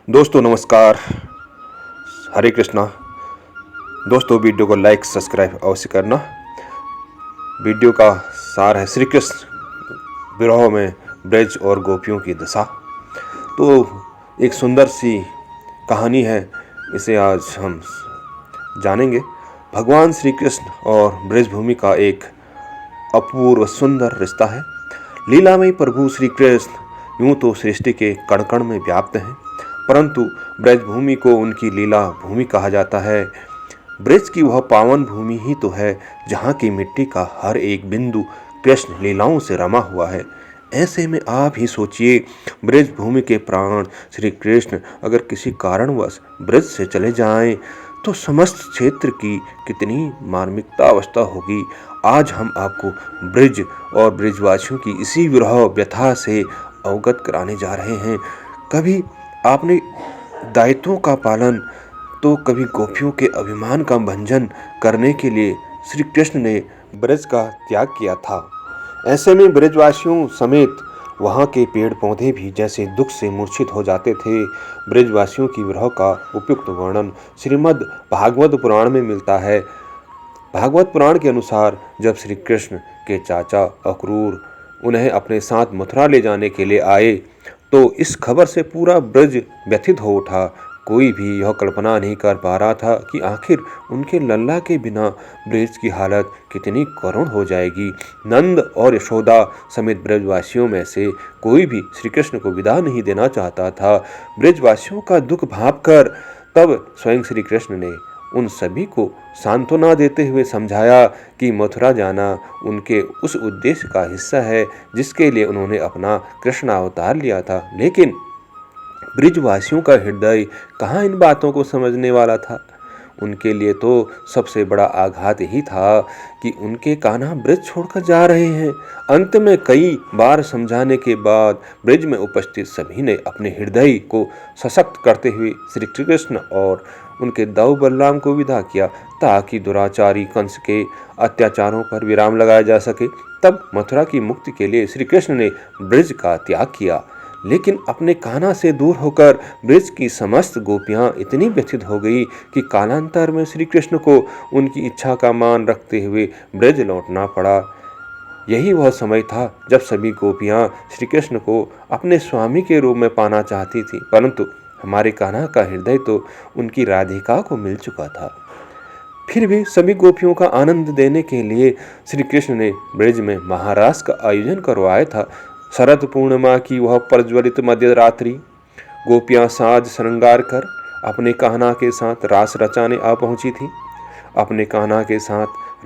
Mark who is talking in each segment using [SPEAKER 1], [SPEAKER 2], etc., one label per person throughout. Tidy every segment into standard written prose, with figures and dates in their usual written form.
[SPEAKER 1] दोस्तों नमस्कार, हरे कृष्णा। दोस्तों वीडियो को लाइक सब्सक्राइब अवश्य करना। वीडियो का सार है श्री कृष्ण विरह में ब्रज और गोपियों की दशा। तो एक सुंदर सी कहानी है, इसे आज हम जानेंगे। भगवान श्री कृष्ण और ब्रजभूमि का एक अपूर्व सुंदर रिश्ता है। लीलामयी प्रभु श्री कृष्ण यूं तो सृष्टि के कण कण में व्याप्त हैं, परंतु ब्रजभूमि को उनकी लीला भूमि कहा जाता है। ब्रज की वह पावन भूमि ही तो है जहाँ की मिट्टी का हर एक बिंदु कृष्ण लीलाओं से रमा हुआ है। ऐसे में आप ही सोचिए, ब्रजभूमि के प्राण श्री कृष्ण अगर किसी कारणवश ब्रज से चले जाएं तो समस्त क्षेत्र की कितनी मार्मिकता अवस्था होगी। आज हम आपको ब्रज और ब्रजवासियों की इसी विरह व्यथा से अवगत कराने जा रहे हैं। कभी आपने दायित्वों का पालन तो कभी गोपियों के अभिमान का भंजन करने के लिए श्री कृष्ण ने ब्रज का त्याग किया था। ऐसे में ब्रजवासियों समेत वहाँ के पेड़ पौधे भी जैसे दुख से मूर्छित हो जाते थे। ब्रजवासियों की विरह का उपयुक्त वर्णन श्रीमद् भागवत पुराण में मिलता है। भागवत पुराण के अनुसार जब श्री कृष्ण के चाचा अक्रूर उन्हें अपने साथ मथुरा ले जाने के लिए आए तो इस खबर से पूरा ब्रज व्यथित हो उठा। कोई भी यह कल्पना नहीं कर पा रहा था कि आखिर उनके लल्ला के बिना ब्रज की हालत कितनी करुण हो जाएगी। नंद और यशोदा समेत ब्रजवासियों में से कोई भी श्री कृष्ण को विदा नहीं देना चाहता था। ब्रजवासियों का दुख भांपकर तब स्वयं श्री कृष्ण ने उन सभी को सांत्वना देते हुए समझाया कि मथुरा जाना उनके उस उद्देश्य का हिस्सा है जिसके लिए उन्होंने अपना कृष्ण अवतार लिया था। लेकिन ब्रजवासियों का हृदय कहाँ इन बातों को समझने वाला था। उनके लिए तो सबसे बड़ा आघात यही था कि उनके कान्हा ब्रज छोड़कर जा रहे हैं। अंत में कई बार समझाने के बाद ब्रज में उपस्थित सभी ने अपने हृदय को सशक्त करते हुए श्री कृष्ण और उनके दाऊ बलराम को विदा किया ताकि दुराचारी कंस के अत्याचारों पर विराम लगाया जा सके। तब मथुरा की मुक्ति के लिए श्री कृष्ण ने ब्रज का त्याग किया। लेकिन अपने कान्हा से दूर होकर ब्रज की समस्त गोपियां इतनी व्यथित हो गई कि कालांतर में श्री कृष्ण को उनकी इच्छा का मान रखते हुए ब्रज लौटना पड़ा। यही वह समय था जब सभी गोपियां श्री कृष्ण को अपने स्वामी के रूप में पाना चाहती थी, परंतु हमारे कान्हा का हृदय तो उनकी राधिका को मिल चुका था। फिर भी सभी गोपियों का आनंद देने के लिए श्री कृष्ण ने ब्रज में महारास का आयोजन करवाया था। शरद पूर्णिमा की वह प्रज्वलित मध्य रात्रि गोपियां साज श्रृंगार कर अपने कान्हा के साथ रास रचाने आ पहुंची थी। अपने कान्हा के साथ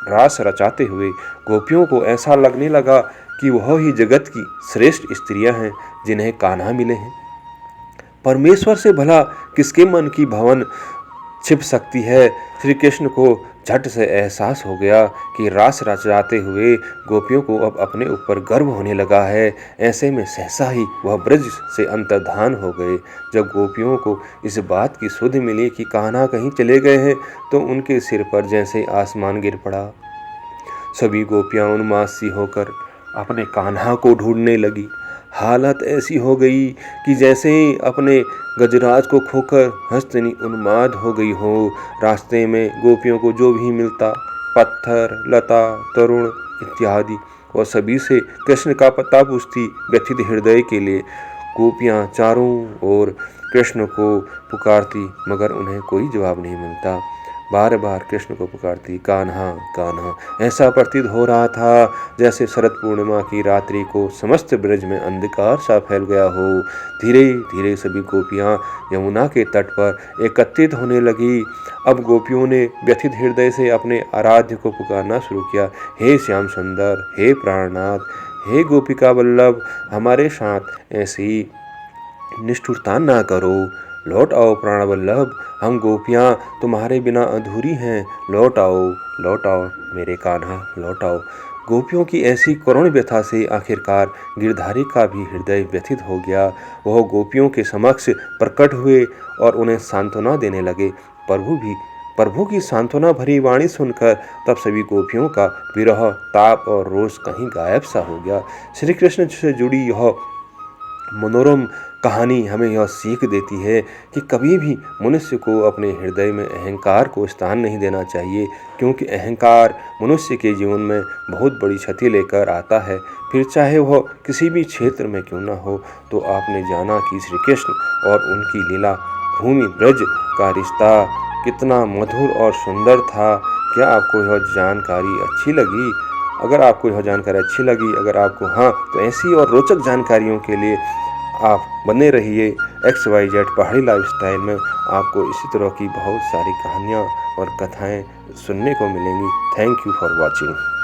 [SPEAKER 1] रास रचाते हुए गोपियों को ऐसा लगने लगा कि वह ही जगत की श्रेष्ठ स्त्रियां हैं जिन्हें कान्हा मिले हैं। परमेश्वर से भला किसके मन की भावन छिप सकती है। श्री कृष्ण को झट से एहसास हो गया कि रास रचाते हुए गोपियों को अब अपने ऊपर गर्व होने लगा है। ऐसे में सहसा ही वह ब्रज से अंतर्धान हो गए। जब गोपियों को इस बात की सुध मिली कि कान्हा कहीं चले गए हैं तो उनके सिर पर जैसे आसमान गिर पड़ा। सभी गोपियां उन्मादी होकर अपने कान्हा को ढूंढने लगी। हालत ऐसी हो गई कि जैसे ही अपने गजराज को खोकर हंसनी उन्माद हो गई हो। रास्ते में गोपियों को जो भी मिलता, पत्थर, लता, तरुण इत्यादि, वह सभी से कृष्ण का पता पूछती व्यथित हृदय के लिए। गोपियां चारों ओर कृष्ण को पुकारती मगर उन्हें कोई जवाब नहीं मिलता। बार बार कृष्ण को पुकारती, कान्हा कान्हा। ऐसा प्रतीत हो रहा था जैसे शरद पूर्णिमा की रात्रि को समस्त ब्रज में अंधकार सा फैल गया हो। धीरे धीरे सभी गोपियां यमुना के तट पर एकत्रित होने लगी। अब गोपियों ने व्यथित हृदय से अपने आराध्य को पुकारना शुरू किया। हे श्याम सुंदर, हे प्राणनाथ, हे गोपिका वल्लभ, हमारे साथ ऐसी निष्ठुरता ना करो। लौट आओ प्राणवल्लभ, हम गोपियाँ तुम्हारे बिना अधूरी हैं। लौट आओ मेरे कान्हा, लौट आओ। गोपियों की ऐसी करुण व्यथा से आखिरकार गिरधारी का भी हृदय व्यथित हो गया। वह गोपियों के समक्ष प्रकट हुए और उन्हें सांत्वना देने लगे। प्रभु की सांत्वना भरी वाणी सुनकर तब सभी गोपियों का विरह, ताप और रोष कहीं गायब सा हो गया। श्री कृष्ण से जुड़ी यह मनोरम कहानी हमें यह सीख देती है कि कभी भी मनुष्य को अपने हृदय में अहंकार को स्थान नहीं देना चाहिए, क्योंकि अहंकार मनुष्य के जीवन में बहुत बड़ी क्षति लेकर आता है, फिर चाहे वह किसी भी क्षेत्र में क्यों न हो। तो आपने जाना कि श्री कृष्ण और उनकी लीला भूमि ब्रज का रिश्ता कितना मधुर और सुंदर था। क्या आपको यह जानकारी अच्छी लगी? अगर आपको यह जानकारी अच्छी लगी, अगर आपको हाँ, तो ऐसी और रोचक जानकारियों के लिए आप बने रहिए XYZ पहाड़ी लाइफस्टाइल में। आपको इसी तरह की बहुत सारी कहानियाँ और कथाएं सुनने को मिलेंगी। Thank you for watching.